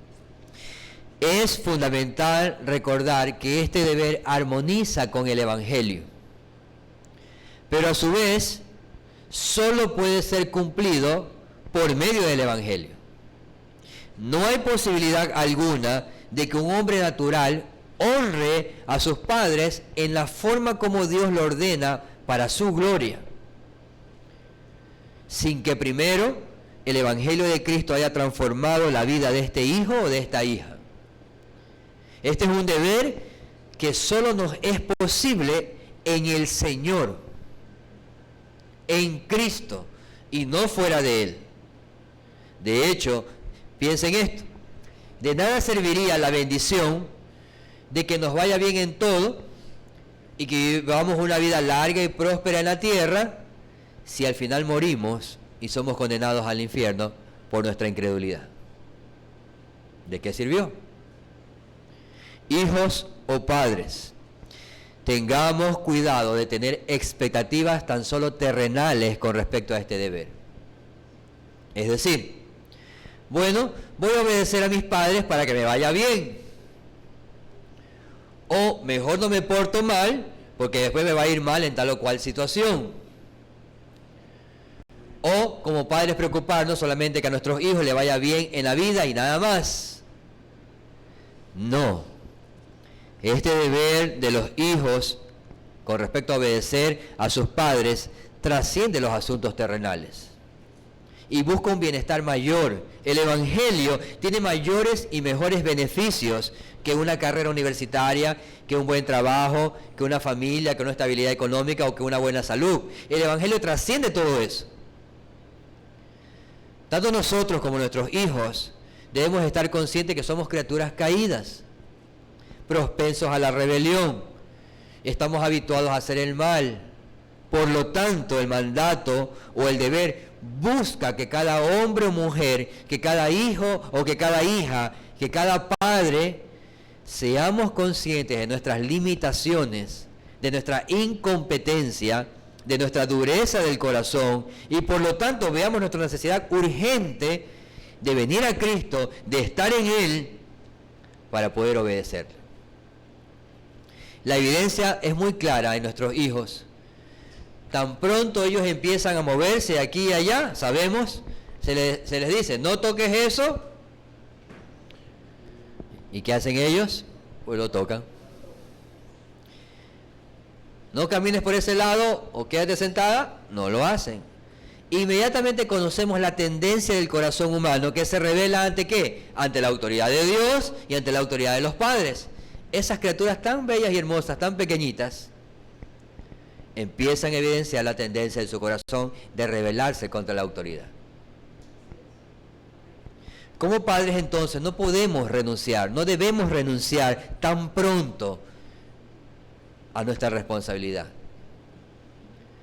es fundamental recordar que este deber armoniza con el Evangelio, pero a su vez solo puede ser cumplido por medio del Evangelio. No hay posibilidad alguna de que un hombre natural honre a sus padres en la forma como Dios lo ordena para su gloria, sin que primero el Evangelio de Cristo haya transformado la vida de este hijo o de esta hija. Este es un deber que solo nos es posible en el Señor, en Cristo, y no fuera de Él. De hecho, piensen esto, de nada serviría la bendición de que nos vaya bien en todo y que vivamos una vida larga y próspera en la tierra, si al final morimos y somos condenados al infierno por nuestra incredulidad. ¿De qué sirvió? Hijos o padres, tengamos cuidado de tener expectativas tan solo terrenales con respecto a este deber. Es decir, bueno, voy a obedecer a mis padres para que me vaya bien. O mejor no me porto mal, porque después me va a ir mal en tal o cual situación. O como padres preocuparnos solamente que a nuestros hijos les vaya bien en la vida y nada más. No. Este deber de los hijos con respecto a obedecer a sus padres trasciende los asuntos terrenales y busca un bienestar mayor. El Evangelio tiene mayores y mejores beneficios que una carrera universitaria, que un buen trabajo, que una familia, que una estabilidad económica o que una buena salud. El Evangelio trasciende todo eso. Tanto nosotros como nuestros hijos debemos estar conscientes que somos criaturas caídas, propensos a la rebelión. Estamos habituados a hacer el mal. Por lo tanto, el mandato o el deber busca que cada hombre o mujer, que cada hijo o que cada hija, que cada padre, seamos conscientes de nuestras limitaciones, de nuestra incompetencia, de nuestra dureza del corazón, y por lo tanto veamos nuestra necesidad urgente de venir a Cristo, de estar en Él, para poder obedecerle. La evidencia es muy clara en nuestros hijos. Tan pronto ellos empiezan a moverse aquí y allá, sabemos, se les dice, no toques eso. ¿Y qué hacen ellos? Pues lo tocan. No camines por ese lado o quédate sentada, no lo hacen. Inmediatamente conocemos la tendencia del corazón humano que se revela ante ¿qué? Ante la autoridad de Dios y ante la autoridad de los padres. Esas criaturas tan bellas y hermosas, tan pequeñitas, empiezan a evidenciar la tendencia de su corazón de rebelarse contra la autoridad. Como padres entonces no podemos renunciar, no debemos renunciar tan pronto a nuestra responsabilidad.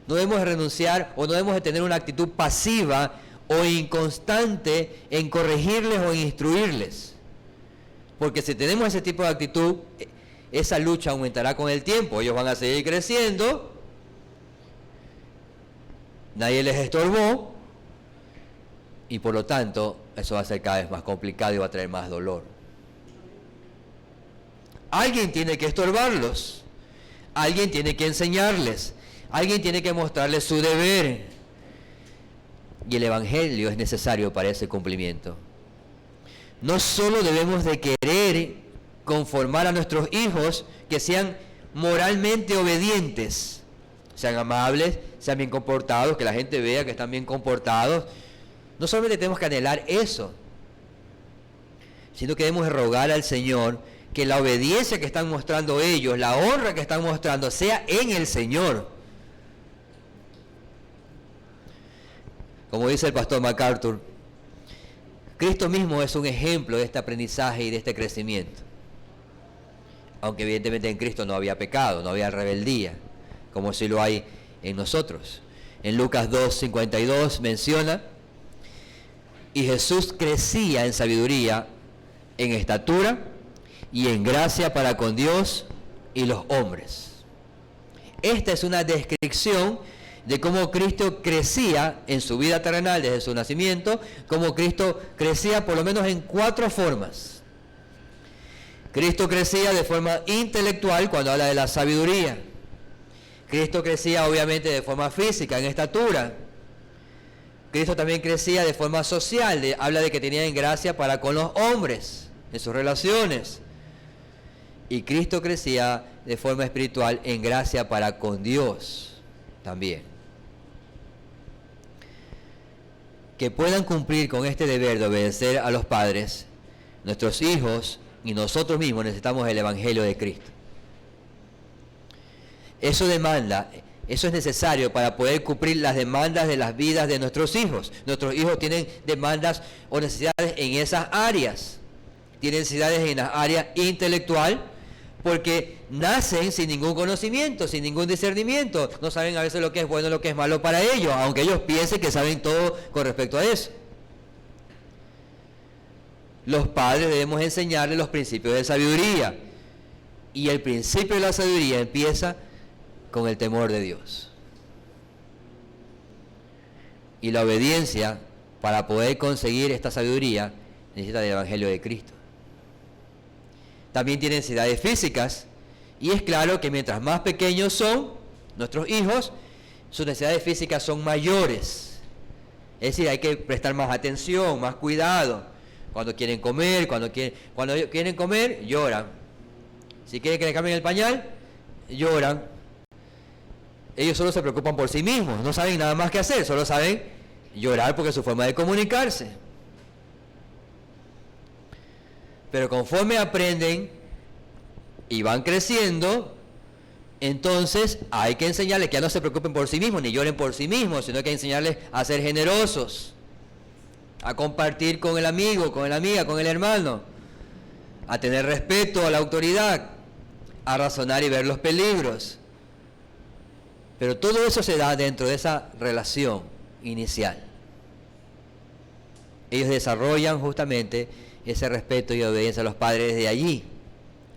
No debemos renunciar o no debemos de tener una actitud pasiva o inconstante en corregirles o en instruirles. Porque si tenemos ese tipo de actitud, esa lucha aumentará con el tiempo. Ellos van a seguir creciendo, nadie les estorbó y por lo tanto eso va a ser cada vez más complicado y va a traer más dolor. Alguien tiene que estorbarlos, alguien tiene que enseñarles, alguien tiene que mostrarles su deber. Y el Evangelio es necesario para ese cumplimiento. No solo debemos de querer conformar a nuestros hijos que sean moralmente obedientes, sean amables, sean bien comportados, que la gente vea que están bien comportados. No solamente tenemos que anhelar eso, sino que debemos rogar al Señor que la obediencia que están mostrando ellos, la honra que están mostrando, sea en el Señor. Como dice el pastor MacArthur, Cristo mismo es un ejemplo de este aprendizaje y de este crecimiento. Aunque evidentemente en Cristo no había pecado, no había rebeldía, como si lo hay en nosotros. En Lucas 2:52 menciona: y Jesús crecía en sabiduría, en estatura y en gracia para con Dios y los hombres. Esta es una descripción de cómo Cristo crecía en su vida terrenal desde su nacimiento, cómo Cristo crecía por lo menos en 4 formas. Cristo crecía de forma intelectual cuando habla de la sabiduría. Cristo crecía obviamente de forma física, en estatura. Cristo también crecía de forma social, habla de que tenía en gracia para con los hombres, en sus relaciones. Y Cristo crecía de forma espiritual en gracia para con Dios también. Que puedan cumplir con este deber de obedecer a los padres, nuestros hijos y nosotros mismos necesitamos el Evangelio de Cristo. Eso es necesario para poder cumplir las demandas de las vidas de nuestros hijos. Nuestros hijos tienen demandas o necesidades en esas áreas. Tienen necesidades en las áreas intelectual, porque nacen sin ningún conocimiento, sin ningún discernimiento. No saben a veces lo que es bueno y lo que es malo para ellos, aunque ellos piensen que saben todo con respecto a eso. Los padres debemos enseñarles los principios de sabiduría. Y el principio de la sabiduría empieza con el temor de Dios. Y la obediencia, para poder conseguir esta sabiduría, necesita del Evangelio de Cristo. También tienen necesidades físicas, y es claro que mientras más pequeños son nuestros hijos, sus necesidades físicas son mayores. Es decir, hay que prestar más atención, más cuidado. Cuando quieren comer, cuando quieren comer, lloran. Si quieren que le cambien el pañal, lloran. Ellos solo se preocupan por sí mismos, no saben nada más que hacer, solo saben llorar porque es su forma de comunicarse. Pero conforme aprenden y van creciendo, entonces hay que enseñarles que ya no se preocupen por sí mismos, ni lloren por sí mismos, sino que hay que enseñarles a ser generosos, a compartir con el amigo, con la amiga, con el hermano, a tener respeto a la autoridad, a razonar y ver los peligros. Pero todo eso se da dentro de esa relación inicial. Ellos desarrollan justamente ese respeto y obediencia a los padres desde allí.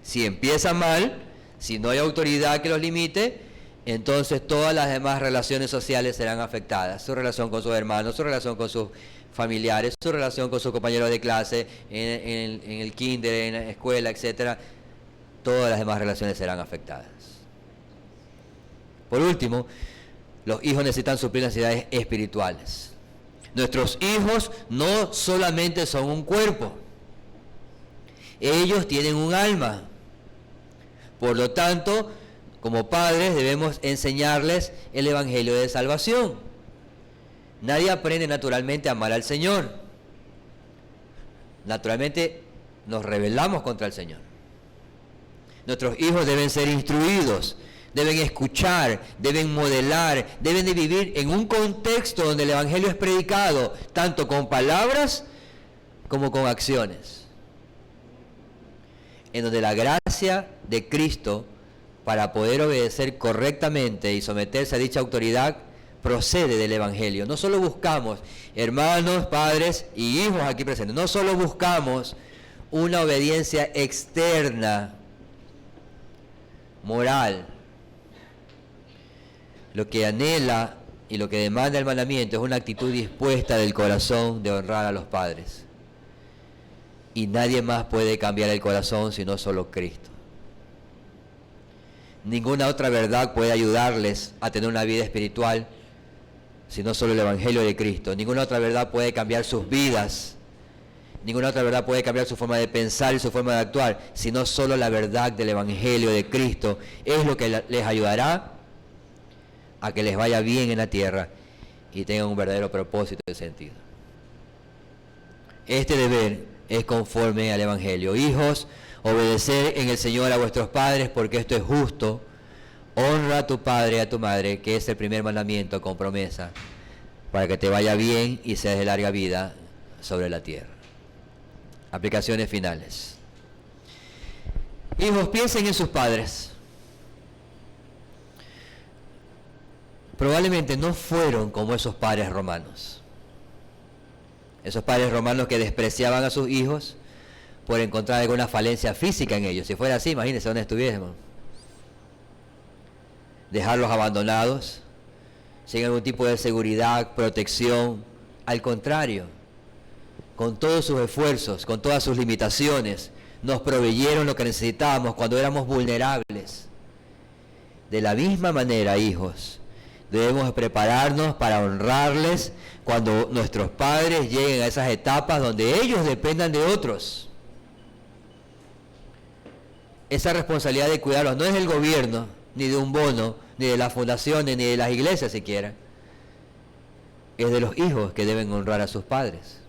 Si empieza mal, si no hay autoridad que los limite, entonces todas las demás relaciones sociales serán afectadas. Su relación con sus hermanos, su relación con sus familiares, su relación con sus compañeros de clase, en el kinder, en la escuela, etc. Todas las demás relaciones serán afectadas. Por último, los hijos necesitan suplir necesidades espirituales. Nuestros hijos no solamente son un cuerpo, ellos tienen un alma. Por lo tanto, como padres debemos enseñarles el Evangelio de salvación. Nadie aprende naturalmente a amar al Señor. Naturalmente nos rebelamos contra el Señor. Nuestros hijos deben ser instruidos, deben escuchar, deben modelar, deben de vivir en un contexto donde el Evangelio es predicado, tanto con palabras como con acciones. En donde la gracia de Cristo para poder obedecer correctamente y someterse a dicha autoridad procede del Evangelio. No solo buscamos, hermanos, padres y hijos aquí presentes, no solo buscamos una obediencia externa, moral. Lo que anhela y lo que demanda el mandamiento es una actitud dispuesta del corazón de honrar a los padres. Y nadie más puede cambiar el corazón sino solo Cristo. Ninguna otra verdad puede ayudarles a tener una vida espiritual sino solo el Evangelio de Cristo. Ninguna otra verdad puede cambiar sus vidas. Ninguna otra verdad puede cambiar su forma de pensar y su forma de actuar, sino solo la verdad del Evangelio de Cristo. Es lo que les ayudará a que les vaya bien en la tierra y tengan un verdadero propósito y sentido. Este deber es conforme al Evangelio. Hijos, obedeced en el Señor a vuestros padres, porque esto es justo. Honra a tu padre y a tu madre, que es el primer mandamiento con promesa, para que te vaya bien y seas de larga vida sobre la tierra. Aplicaciones finales. Hijos, piensen en sus padres. Probablemente no fueron como esos padres romanos. Esos padres romanos que despreciaban a sus hijos por encontrar alguna falencia física en ellos. Si fuera así, imagínense dónde estuviésemos. Dejarlos abandonados, sin algún tipo de seguridad, protección. Al contrario, con todos sus esfuerzos, con todas sus limitaciones, nos proveyeron lo que necesitábamos cuando éramos vulnerables. De la misma manera, hijos, debemos prepararnos para honrarles cuando nuestros padres lleguen a esas etapas donde ellos dependan de otros. Esa responsabilidad de cuidarlos no es del gobierno, ni de un bono, ni de las fundaciones, ni de las iglesias siquiera. Es de los hijos que deben honrar a sus padres.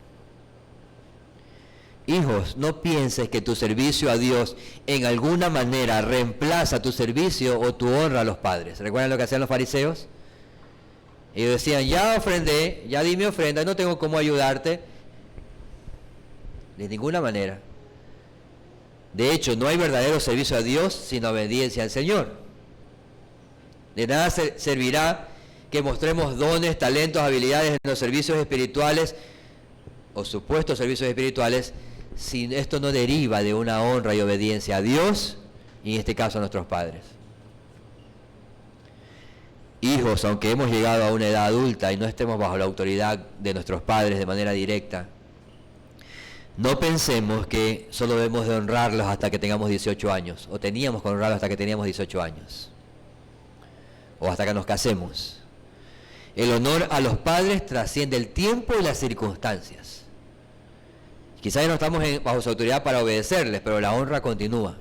Hijos, no pienses que tu servicio a Dios en alguna manera reemplaza tu servicio o tu honra a los padres. ¿Recuerdan lo que hacían los fariseos? Ellos decían, ya ofrendé, ya di mi ofrenda, no tengo cómo ayudarte. De ninguna manera. De hecho, no hay verdadero servicio a Dios sin obediencia al Señor. De nada servirá que mostremos dones, talentos, habilidades en los servicios espirituales o supuestos servicios espirituales si esto no deriva de una honra y obediencia a Dios y en este caso a nuestros padres. Hijos, aunque hemos llegado a una edad adulta y no estemos bajo la autoridad de nuestros padres de manera directa, no pensemos que solo debemos de honrarlos hasta que tengamos 18 años, o teníamos que honrarlos hasta que teníamos 18 años, o hasta que nos casemos. El honor a los padres trasciende el tiempo y las circunstancias. Quizás ya no estamos bajo su autoridad para obedecerles, pero la honra continúa.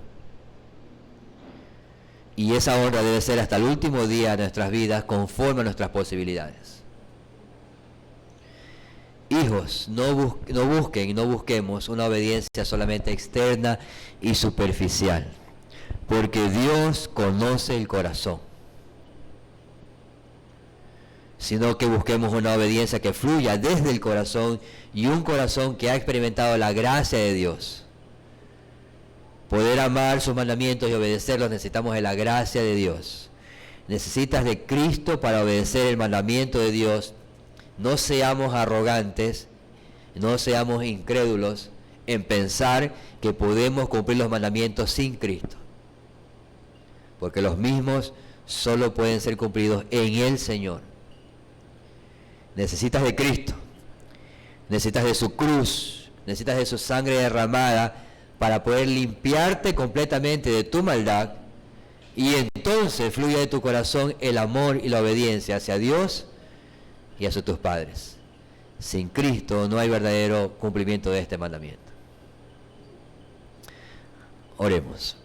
Y esa honra debe ser hasta el último día de nuestras vidas, conforme a nuestras posibilidades. Hijos, no busquen y no busquemos una obediencia solamente externa y superficial, porque Dios conoce el corazón. Sino que busquemos una obediencia que fluya desde el corazón y un corazón que ha experimentado la gracia de Dios. Poder amar sus mandamientos y obedecerlos necesitamos de la gracia de Dios. Necesitas de Cristo para obedecer el mandamiento de Dios. No seamos arrogantes, no seamos incrédulos en pensar que podemos cumplir los mandamientos sin Cristo. Porque los mismos solo pueden ser cumplidos en el Señor. Necesitas de Cristo, necesitas de su cruz, necesitas de su sangre derramada para poder limpiarte completamente de tu maldad y entonces fluye de tu corazón el amor y la obediencia hacia Dios y hacia tus padres. Sin Cristo no hay verdadero cumplimiento de este mandamiento. Oremos.